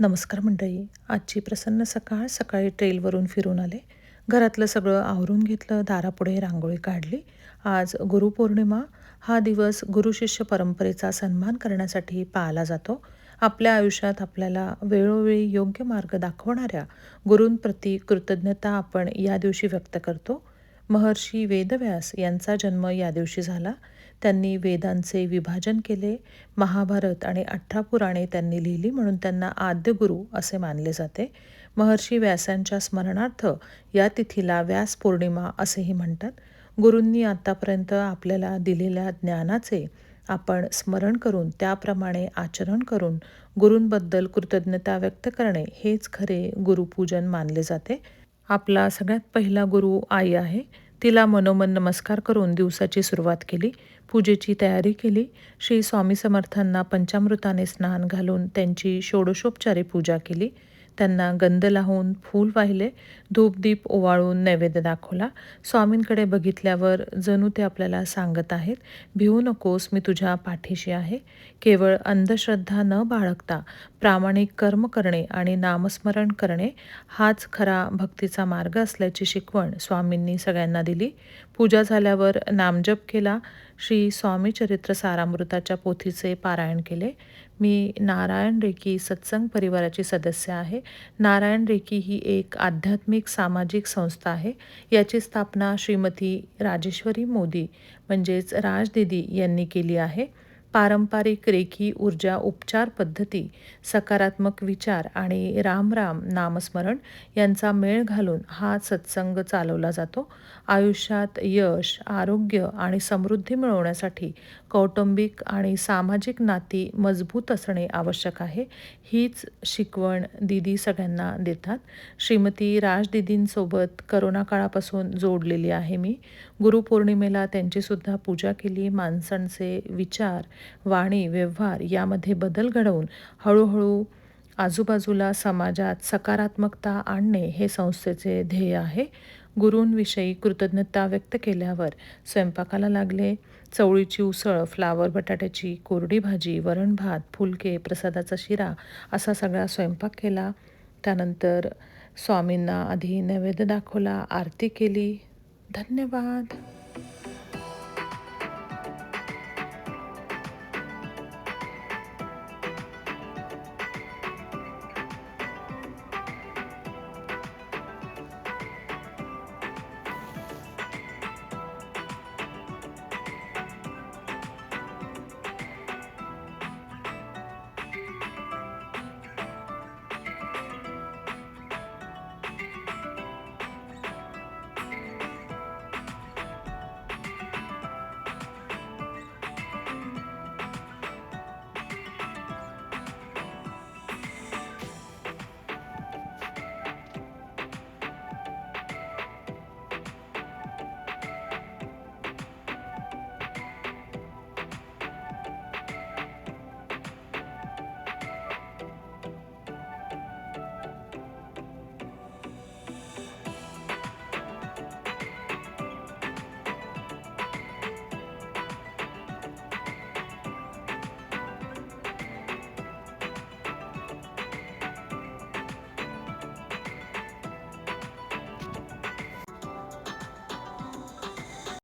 नमस्कार मंडळी. आजची प्रसन्न सकाळ. सकाळी ट्रेलवरून फिरून आले. घरातलं सगळं आवरून घेतलं. दारापुढे रांगोळी काढली. आज गुरुपौर्णिमा. हा दिवस गुरुशिष्य परंपरेचा सन्मान करण्यासाठी पाळला जातो. आपल्या आयुष्यात आपल्याला वेळोवेळी योग्य मार्ग दाखवणाऱ्या गुरूंप्रती कृतज्ञता आपण या दिवशी व्यक्त करतो. महर्षी वेदव्यास यांचा जन्म या दिवशी झाला. त्यांनी वेदांचे विभाजन केले. महाभारत आणि 18 पुराणे त्यांनी लिहिली, म्हणून त्यांना आद्य गुरु असे मानले जाते. महर्षी व्यासांच्या स्मरणार्थ या तिथीला व्यास पौर्णिमा असेही म्हणतात. गुरूंनी आतापर्यंत आपल्याला दिलेल्या ज्ञानाचे आपण स्मरण करून त्याप्रमाणे आचरण करून गुरूंबद्दल कृतज्ञता व्यक्त करणे हेच खरे गुरुपूजन मानले जाते. आपला सगळ्यात पहिला गुरु आई आहे. तिला मनोमन नमस्कार करून दिवसाची सुरुवात केली. पूजेची तयारी केली. श्री स्वामी समर्थांना पंचामृताने स्नान घालून त्यांची षोडशोपचारे पूजा केली. त्यांना गंध लावून फूल वाहिले. धूपदीप ओवाळून नैवेद्य दाखवला. स्वामींकडे बघितल्यावर जणू ते आपल्याला सांगत आहेत, भिवू नकोस, मी तुझ्या पाठीशी आहे. केवळ अंधश्रद्धा न बाळगता प्रामाणिक कर्म करणे आणि नामस्मरण करणे हाच खरा भक्तीचा मार्ग असल्याची शिकवण स्वामींनी सगळ्यांना दिली. पूजा झाल्यावर नामजप केला. श्री स्वामी चरित्र सारामृताच्या पोथीचे पारायण केले. मी नारायण रेकी सत्संग परिवाराची सदस्य आहे. नारायण रेकी ही एक आध्यात्मिक सामाजिक संस्था आहे. याची स्थापना श्रीमती राजेश्वरी मोदी म्हणजेच राजदीदी यांनी केली आहे. पारंपरिक रेखी ऊर्जा उपचार पद्धती, सकारात्मक विचार आणि राम राम नामस्मरण यांचा मेळ घालून हा सत्संग चालवला जातो. आयुष्यात यश, आरोग्य आणि समृद्धी मिळवण्यासाठी कौटुंबिक आणि सामाजिक नाती मजबूत असणे आवश्यक आहे. हीच शिकवण दीदी सगळ्यांना देतात. श्रीमती राजदीदींसोबत करोना काळापासून जोडलेली आहे मी. गुरुपौर्णिमेला त्यांचीसुद्धा पूजा केली. माणसांचे विचार, वाणी, व्यवहार यामध्ये बदल घडवून हळूहळू आजूबाजूला समाजात सकारात्मकता आणणे हे संस्थेचे ध्येय आहे. गुरूंविषयी कृतज्ञता व्यक्त केल्यावर स्वयंपाकाला लागले. चवळीची उसळ, फ्लावर बटाट्याची कोरडी भाजी, वरण भात, फुलके, प्रसादाचा शिरा असा सगळा स्वयंपाक केला. त्यानंतर स्वामींना आधी नैवेद्य दाखवला, आरती केली. धन्यवाद.